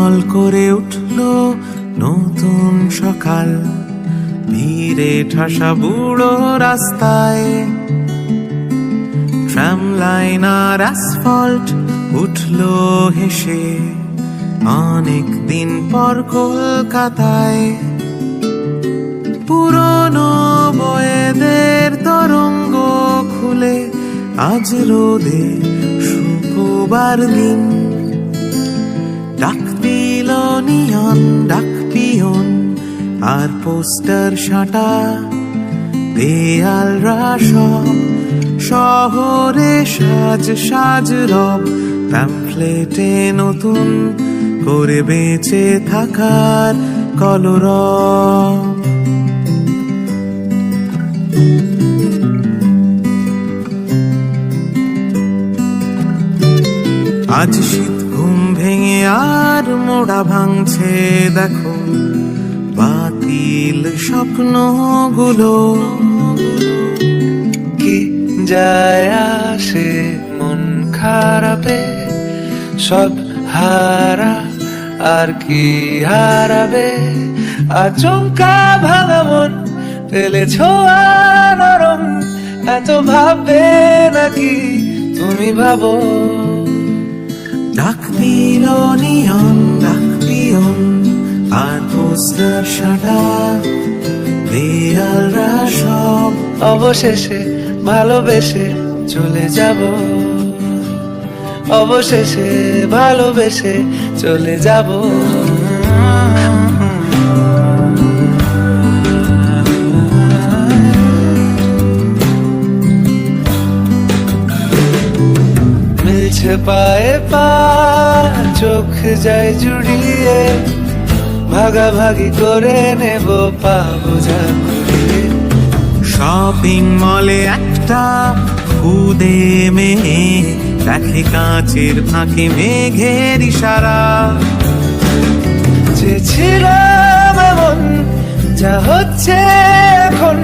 ঝলমল করে উঠল নতুন সকাল, ভিড়ে ঠাসা বুড়ো রাস্তায়। ট্রাম লাইন আর অ্যাসফল্ট উঠল হেসে, অনেক দিন পর কলকাতায়। পুরনো বয়েদের তরঙ্গ খুলে আজ রোদে শুক্রবার দিন। ডাক দিল নিয়ন, ডাক পিয়ন আর পোস্টার সাঁটা দেয়ালরা সব শহরে সাজ সাজ রব। প্যাম্পলেটে নতুন করে বেঁচে থাকার কলরব। আজ শীত ঘুম ভেঙে আর মোড়া ভাঙছে দেখো, বাতিল স্বপ্নগুলো। কি যায় আসে মন খারাপে, সব হারা আর কি হারাবে। আচমকা ভাঙা মন পেলে ছোঁয়া নরম, এত ভাববে নাকি তুমি ভাবো। ডাক দিল নিয়ন, ডাক পিয়ন আর পোস্টার সাঁটা দেয়ালরা সব অবশেষে ভালোবেসে চলে যাব, অবশেষে ভালোবেসে চলে যাব। মিলছে পায়ে পা, চোখ যায় জুড়িয়ে, ভাগাভাগি করে নেব পা বোঝা ঘুরিয়ে। শপিং মলে একটা খুদে মেয়ে দেখে কাঁচের ফাঁকে মেঘের ইশারা। চেয়েছিলাম এমন যা হচ্ছে এখন,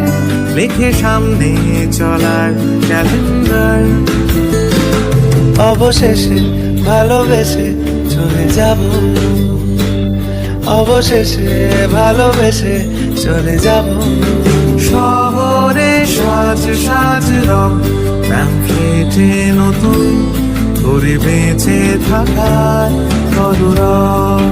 লেখে সামনে চলার ক্যালেন্ডার। অবশেষে ভালোবেসে চলে যাব, অবশেষে ভালোবেসে চলে যাব। শহরে সাজ সাজ রং, প্যাম্পলেটে নতুন করে বেঁচে থাকার কলরব।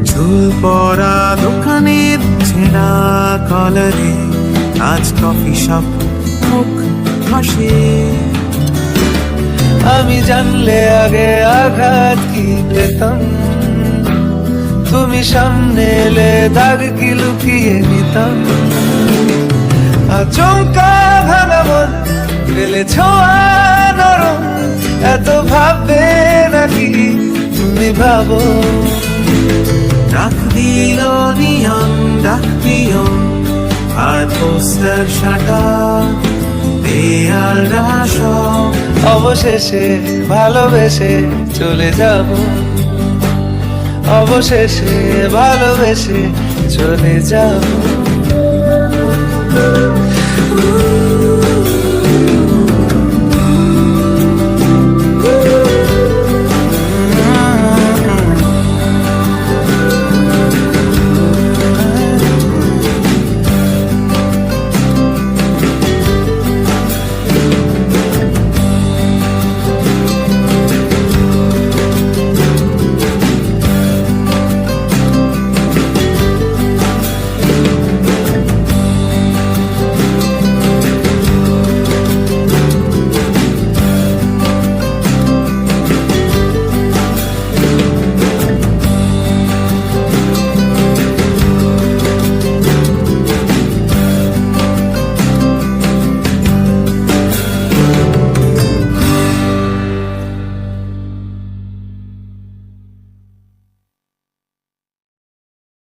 চুল পরা দোকানের ছেঁড়া কলারে আজ কফি শপ মুখ হাসে। আমি জানলে আগে আঘাত কি পেতাম, তুমি সামনে এলে দাগ কি লুকিয়ে নিতাম। আচমকা ভাঙা মন পেলে ছোঁয়া নরম, এত ভাববে নাকি তুমি ভাবো। ডাক দিল নিয়ন, ডাক পিয়ন আর পোস্টার সাঁটা দেয়ালরা সব অবশেষে ভালোবেসে চলে যাব, অবশেষে ভালোবেসে চলে যাব।